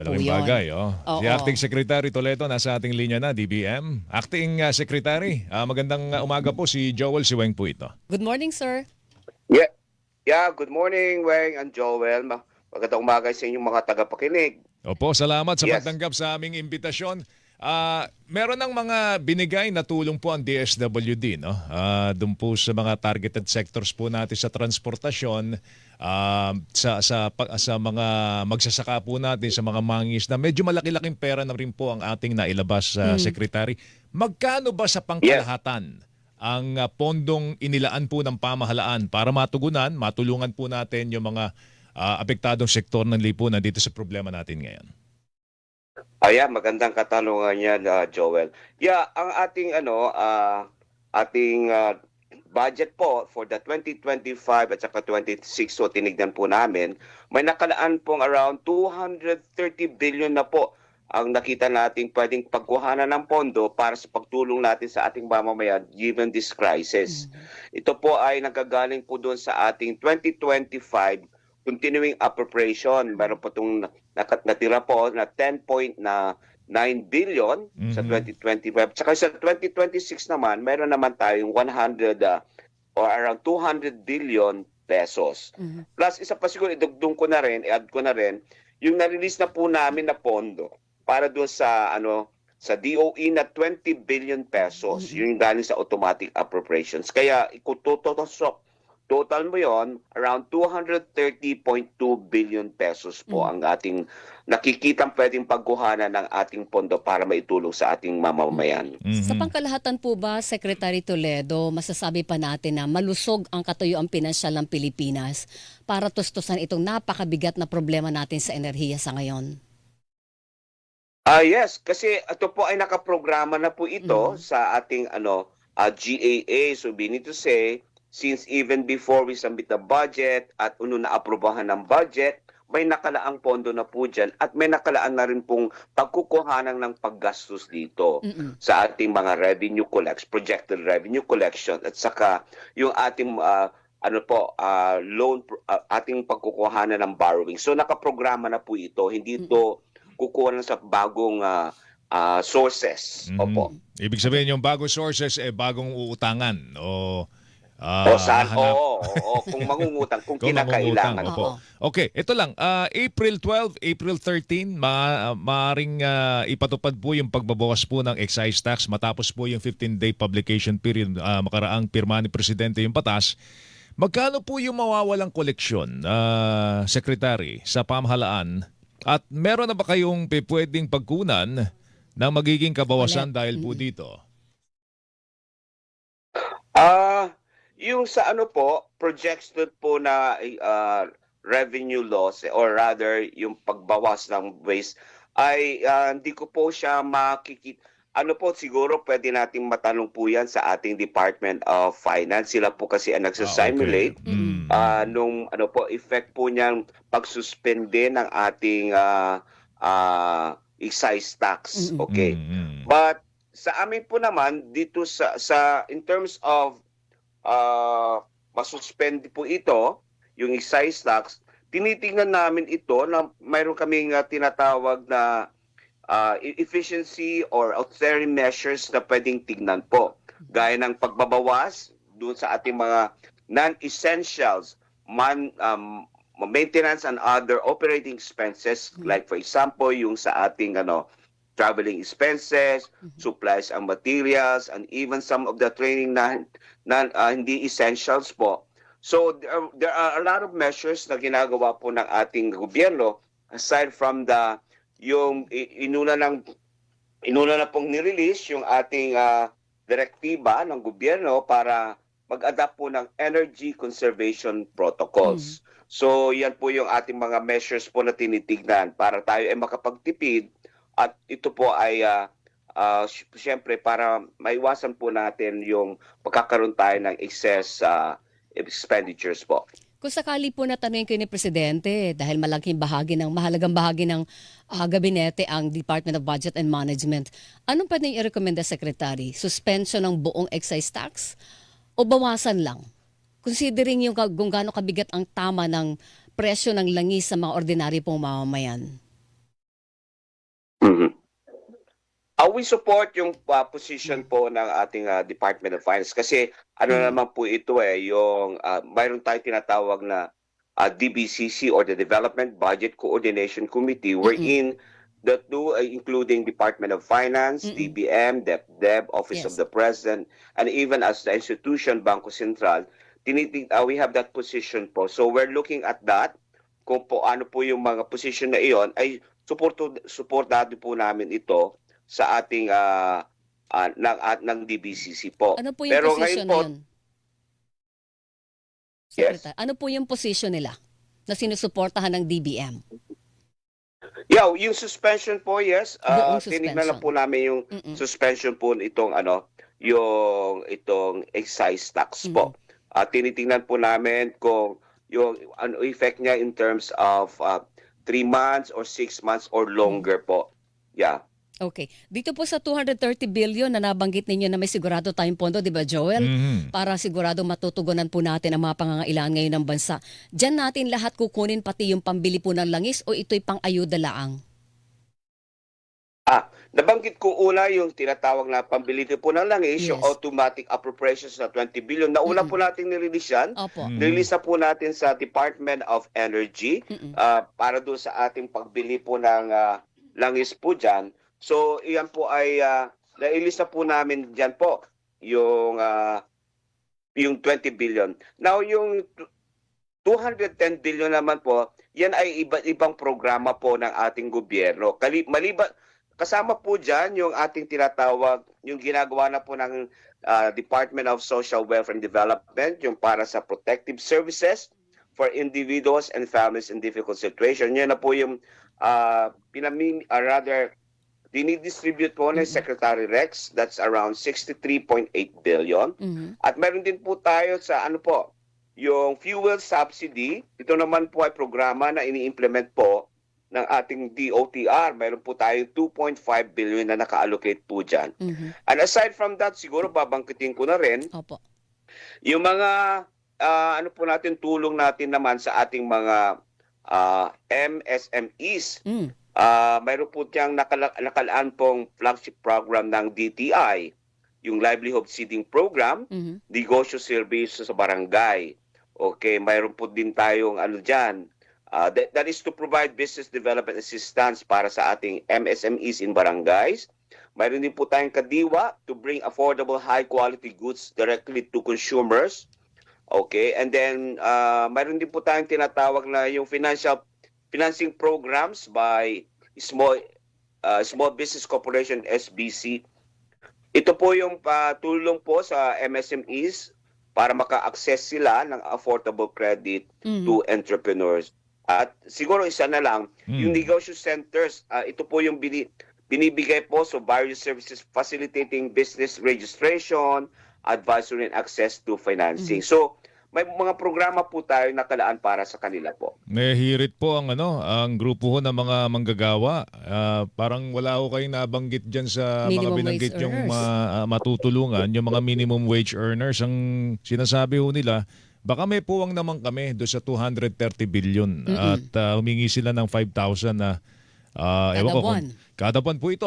po Malaking yun. bagay, oh. Si Oo. Acting Secretary Toledo nasa ating linya na, DBM. Acting Secretary, magandang umaga po, si Joel Siweng po ito. Good morning, sir. Yeah, yeah, good morning, Weng and Joel. Magandang umaga sa inyong mga tagapakinig. Opo, salamat sa Yes. pagtanggap sa aming imbitasyon. Meron ng mga binigay na tulong po ang DSWD, no? Doon po sa mga targeted sectors po natin sa transportasyon, sa mga magsasaka po natin, sa mga mangis na medyo malaki-laking pera na rin po ang ating nailabas sa Secretary. Magkano ba sa pangkalahatan ang pondong inilaan po ng pamahalaan para matulungan po natin yung mga apektadong sektor ng lipunan dito sa problema natin ngayon? Ayan, magandang katanungan yan, Joel. Yeah, ang ating budget po for the 2025 at saka 26, so tinignan po namin, may nakalaan pong around 230 billion na po ang nakita nating pwedeng pagkuhanan ng pondo para sa pagtulong natin sa ating mamamayan given this crisis. Ito po ay nagagaling po doon sa ating 2025 continuing appropriation. Meron po itong natira po na 10.9 billion sa 2025. Tsaka sa 2026 naman, meron naman tayong 100 or around 200 billion pesos. Plus, isa pa siguro, idugtong ko na rin, i-add ko na rin, yung na-release na po namin na pondo para doon sa sa DOE na 20 billion pesos, yung galing sa automatic appropriations. Kaya total mo yon, around 230.2 billion pesos po ang ating nakikitang pwedeng pagkuhanan ng ating pondo para maitulong sa ating mamamayan. Sa pangkalahatan po ba, Secretary Toledo, masasabi pa natin na malusog ang katuyuang pinansyal ng Pilipinas para tustusan itong napakabigat na problema natin sa enerhiya sa ngayon? Yes, kasi ito po ay nakaprograma na po ito sa ating GAA. So we need to say, since even before we submit the budget at na-aprobahan ng budget, may nakalaang pondo na po dyan at may nakalaan na rin pong pagkukuhanan ng paggastos dito sa ating mga projected revenue collection at saka yung ating ating pagkukuhanan ng borrowing. So nakaprograma na po ito, hindi ito kukuha na sa bagong sources. Opo. Ibig sabihin yung bagong sources, bagong uutangan o kung mangungutang, kung kinakailangan. Opo. Okay, ito lang. April 12, April 13, maaaring ipatupad po yung pagbabawas po ng excise tax matapos po yung 15-day publication period makaraang pirma ni Presidente yung batas. Magkano po yung mawawalang koleksyon, Secretary, sa pamahalaan? At meron na ba kayong pwedeng pagkunan na magiging kabawasan dahil po dito? Yung sa projected po na revenue loss or rather yung pagbawas ng waste ay hindi ko po siya makikita. Siguro pwede nating matanong po yan sa ating Department of Finance. Sila po kasi ang nagsasimulate nung effect po niyang pagsuspende ng ating excise tax. Okay. But sa amin po naman dito sa in terms of masuspend po ito, yung excise tax, tinitingnan namin ito na mayroon kaming tinatawag na efficiency or auxiliary measures na pwedeng tignan po. Gaya ng pagbabawas doon sa ating mga non-essentials, maintenance and other operating expenses, like for example, yung sa ating traveling expenses, supplies and materials, and even some of the training na hindi essentials po. So there are a lot of measures na ginagawa po ng ating gobyerno aside from yung inuna na pong nirelease yung ating direktiba ng gobyerno para mag-adapt po ng energy conservation protocols. So yan po yung ating mga measures po na tinitignan para tayo ay makapagtipid at ito po ay siyempre para maiwasan po natin yung pagkakaroon tayo ng excess expenditures po. Kung sakali po natanungin kayo ni Presidente, dahil mahalagang bahagi ng gabinete ang Department of Budget and Management, anong pwedeng i-recommenda, Secretary? Suspension ng buong excise tax o bawasan lang? Considering yung kung gaano kabigat ang tama ng presyo ng langis sa mga ordinary pong mamamayan. Mhm. We support yung position po ng ating Department of Finance kasi ano naman po ito yung mayroon tayong tinatawag na DBCC or the Development Budget Coordination Committee wherein the two including Department of Finance, DBM, DepDep, Office of Yes. the President, and even as the institution Bangko Sentral, we have that position po. So we're looking at that kung po ano po yung mga position na iyon ay suportado po namin ito sa ating ng DBCC po. Ano po yung Pero position ngayon na po, yun? Secretary, ano po yung position nila na sinusuportahan ng DBM? yung suspension po, yes. Buong Tinignan lang suspension. po namin yung suspension po itong itong excise tax po. Tinitingnan po namin kung yung ano effect niya in terms of 3 months or 6 months or longer po. Yeah. Okay. Dito po sa 230 billion na nabanggit ninyo na may sigurado tayong pondo, di ba Joel? Para sigurado matutugunan po natin ang mga pangangailangan ngayon ng bansa. Diyan natin lahat kukunin pati yung pambili po ng langis o ito'y pang-ayuda laang? Nabanggit ko una yung tinatawag na pambili po ng langis, yung Yes. automatic appropriations na 20 billion. Nauna po natin nirelease yan. Opo. Nirelease na po natin sa Department of Energy para doon sa ating pagbili po ng langis po dyan. So, iyan po ay na-release na po namin dyan po yung 20 billion. Now, yung 210 billion naman po, yan ay ibang programa po ng ating gobyerno. Kasama po dyan yung ating tinatawag, yung ginagawa na po ng Department of Social Welfare and Development, yung para sa protective services for individuals and families in difficult situation. Yan na po yung dinidistribute po ng Secretary Rex, that's around 63.8 billion. At meron din po tayo sa yung fuel subsidy. Ito naman po ay programa na ini-implement po ng ating DOTR. Meron po tayo 2.5 billion na naka-allocate po dyan. And aside from that, siguro babangkitin ko na rin, Opo. yung mga tulong natin naman sa ating mga MSMEs. Mayroon po tiyang nakalaan pong flagship program ng DTI, yung Livelihood Seeding Program, negosyo service sa barangay. Okay, mayroon po din tayong dyan. That is to provide business development assistance para sa ating MSMEs in barangays. Mayroon din po tayong kadiwa to bring affordable high-quality goods directly to consumers. Okay, and then mayroon din po tayong tinatawag na yung financing programs by Small Business Corporation, SBC. Ito po yung tulong po sa MSMEs para maka-access sila ng affordable credit to entrepreneurs. At siguro isa na lang, yung negosyo centers, ito po yung binibigay po sa various services facilitating business registration, advisory and access to financing. So, may mga programa po tayo nakalaan para sa kanila po. May hirit po ang ang grupo ho ng mga manggagawa. Parang wala ho kayong nabanggit diyan sa Minimum mga binanggit wage yung earners. matutulungan, yung mga minimum wage earners. Ang sinasabi ho nila, baka may puwang naman kami do sa 230 billion at humingi sila ng 5,000 na ewan ko buwan. kada buwan po ito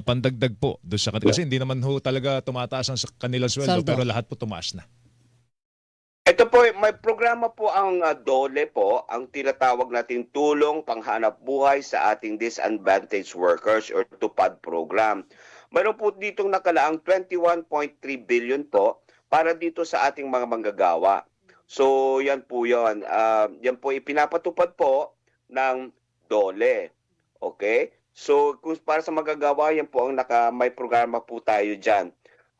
pandagdag po do sa kasi hindi naman ho talaga tumataas ang kanilang sweldo Saldo. pero lahat po tumaas na. Ito po, may programa po ang DOLE po, ang tinatawag natin Tulong Panghanap Buhay sa ating Disadvantaged Workers or TUPAD program. Mayroon po ditong nakalaang 21.3 billion po para dito sa ating mga manggagawa. So, yan po yun. Yan po ipinapatupad po ng DOLE. Okay? So, kung para sa manggagawa, yan po ang may programa po tayo dyan.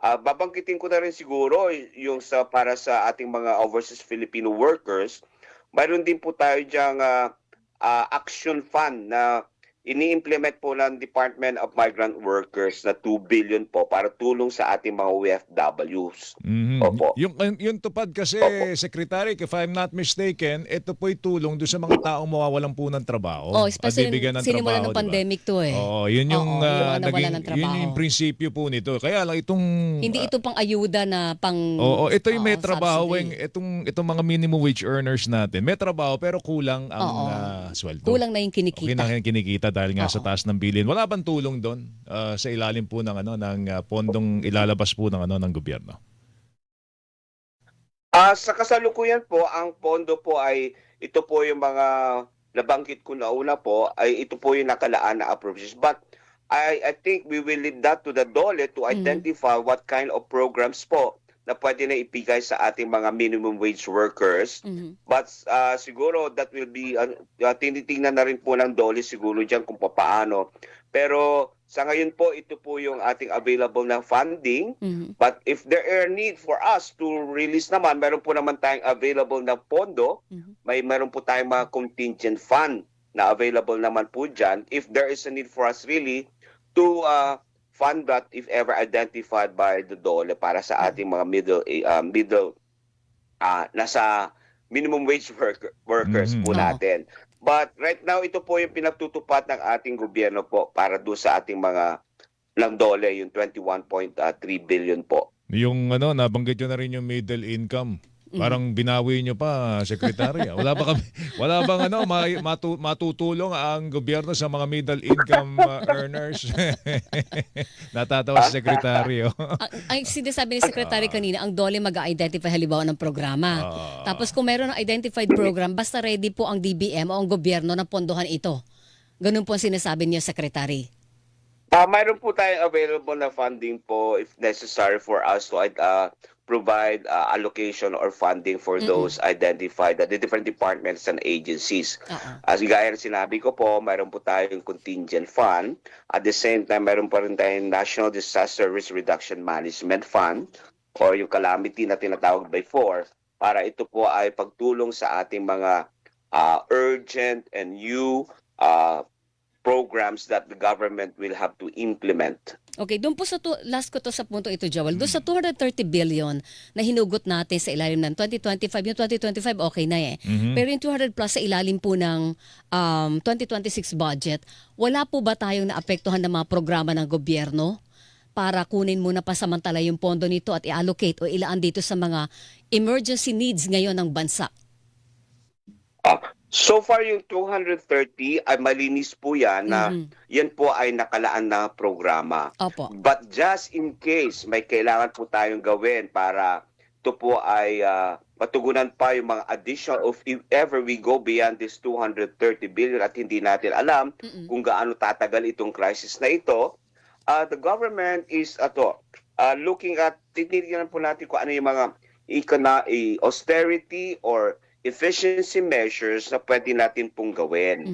Babangkitin ko na rin siguro yung para sa ating mga overseas Filipino workers. Mayroon din po tayo diyang action fund na ini-implement po ng Department of Migrant Workers na 2 billion po para tulong sa ating mga OFWs. Opo. Yung tupad kasi, Opo. Secretary, if I'm not mistaken, ito po'y tulong doon sa mga taong mawawalan po ng trabaho. Oh, at especially bibigyan ng sinimulan trabaho, ng pandemic to eh. Oo, yun yung, Oo, yung mga nawalan ng yun trabaho. yung prinsipyo po nito. Kaya lang itong... Hindi ito pang ayuda na pang Oo, ito yung may trabaho. subsidy. Itong mga minimum wage earners natin. May trabaho pero kulang ang Oo. sweldo. Kulang na yung kinikita. Kulang na yung kinikita dahil nga sa Oo. taas ng bilin. Wala bang tulong doon sa ilalim po ng pondong ilalabas po ng gobyerno? Sa kasalukuyan po, ang pondo po ay ito po yung mga nabanggit ko na una po ay ito po yung nakalaan na appropriations. But I think we will leave that to the DOLE to Mhm. identify what kind of programs po na pwede na ibigay sa ating mga minimum wage workers. Mhm. But siguro that will be, tinitingnan na rin po ng DOLE siguro dyan kung paano. Pero sa ngayon po, ito po yung ating available na funding. Mhm. But if there are need for us to release naman, meron po naman tayong available na pondo, Mhm. meron po tayong mga contingent fund na available naman po dyan. If there is a need for us really to fund that if ever identified by the DOLE para sa ating mga nasa minimum wage workers po Mhm. Oo. natin. But right now, ito po yung pinagtutupad ng ating gobyerno po para doon sa ating mga ng DOLE, yung 21.3 billion po. Yung nabanggit nyo na rin yung middle income. Mhm. Parang binawi nyo pa, Sekretary. Wala ba kami, wala bang matutulong ang gobyerno sa mga middle income earners? Natatawa si Sekretary. Oh. Ang sinasabi ni Secretary kanina, ang DOLE mag-identify halimbawa ng programa. Tapos kung meron ng identified program, basta ready po ang DBM o ang gobyerno na pondohan ito. Ganun po ang sinasabi niya, Secretary. Mayroon po tayong available na funding po if necessary for us to provide allocation or funding for those identified at the different departments and agencies. Oo. As gaya ng sinabi ko po, mayroon po tayong contingent fund. At the same time, mayroon pa rin tayong National Disaster Risk Reduction Management Fund or yung calamity na tinatawag before para ito po ay pagtulong sa ating mga urgent and new programs that the government will have to implement. Okay, doon po sa last ko to sa punto ito, Joel. Doon sa 230 billion na hinugot natin sa ilalim ng 2025, yung 2025 okay na eh. Pero yung 200 plus sa ilalim po ng 2026 budget, wala po ba tayong naapektuhan ng mga programa ng gobyerno para kunin muna pasamantala yung pondo nito at i-allocate o ilaan dito sa mga emergency needs ngayon ng bansa? So far yung 230 ay malinis po yan na yan po ay nakalaan na programa. Opo. But just in case may kailangan po tayong gawin para ito po ay matugunan pa yung mga additional of if ever we go beyond this 230 billion at hindi natin alam kung gaano tatagal itong crisis na ito, the government is looking at, titignan po natin kung ano yung mga austerity or efficiency measures na pwede natin pong gawin.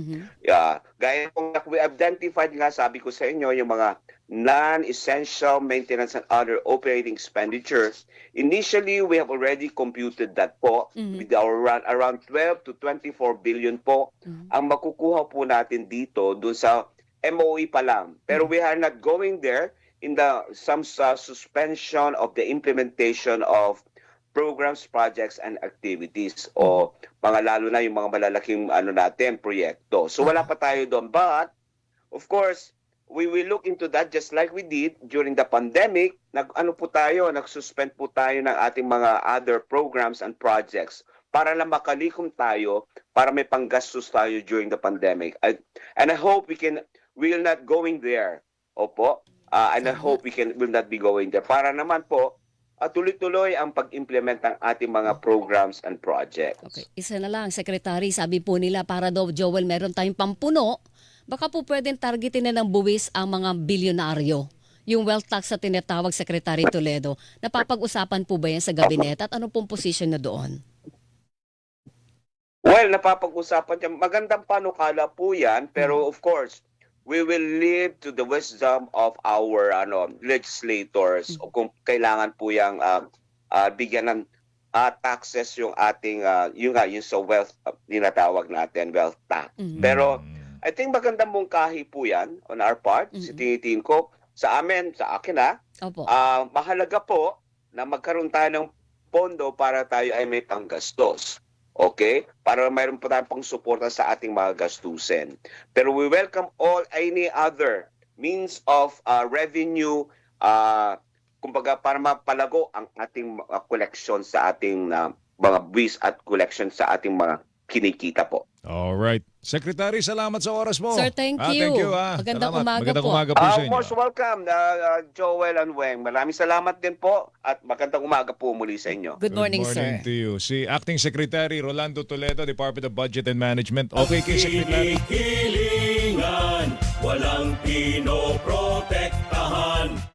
Gaya pong we identified nga, sabi ko sa inyo, yung mga non-essential maintenance and other operating expenditures. Initially, we have already computed that po with our around 12 to 24 billion po ang makukuha po natin dito dun sa MOE pa lang. Pero we are not going there in some suspension of the implementation of programs, projects, and activities o mga lalo na yung mga malalaking proyekto. So wala pa tayo doon. But, of course, we will look into that just like we did during the pandemic. Nag-suspend po tayo ng ating mga other programs and projects para lang makalikom tayo, para may panggastos tayo during the pandemic. And I hope we will not going there. Opo. And I hope we will not be going there. Para naman po, tuloy-tuloy ang pag-implement ng ating mga programs and projects. Okay. Isa na lang, Secretary, sabi po nila para daw, Joel, meron tayong pampuno, baka po pwedeng targetin na ng buwis ang mga bilyonaryo. Yung wealth tax sa tinatawag, Secretary Toledo, napapag-usapan po ba yan sa gabinet at ano pong position na doon? Well, napapag-usapan yan. Magandang panukala po yan, pero of course, we will leave to the wisdom of our legislators o kung kailangan po yung bigyan ng taxes yung ating yung sa wealth tinatawag natin wealth tax. Pero I think magandang mungkahi po yan on our part. Tinitingin ko sa akin Opo. mahalaga po na magkaroon tayo ng pondo para tayo ay may panggastos. Okay? Para mayroon pa tayong pang-suporta sa ating mga gastusin. Pero we welcome any other means of revenue, kumbaga para mapalago ang ating collection sa ating mga buwis at collection sa ating mga kinikita po. Alright. Secretary, salamat sa oras mo. Sir, thank you. Thank you. Magandang Salamat. umaga Magandang po. umaga po sa inyo. Most welcome, Joel and Weng. Maraming salamat din po at magandang umaga po muli sa inyo. Good morning, Good morning sir. to you. Si Acting Secretary Rolando Toledo, Department of Budget and Management. Okay kay Secretary? Hilingan, walang pinoprotektahan.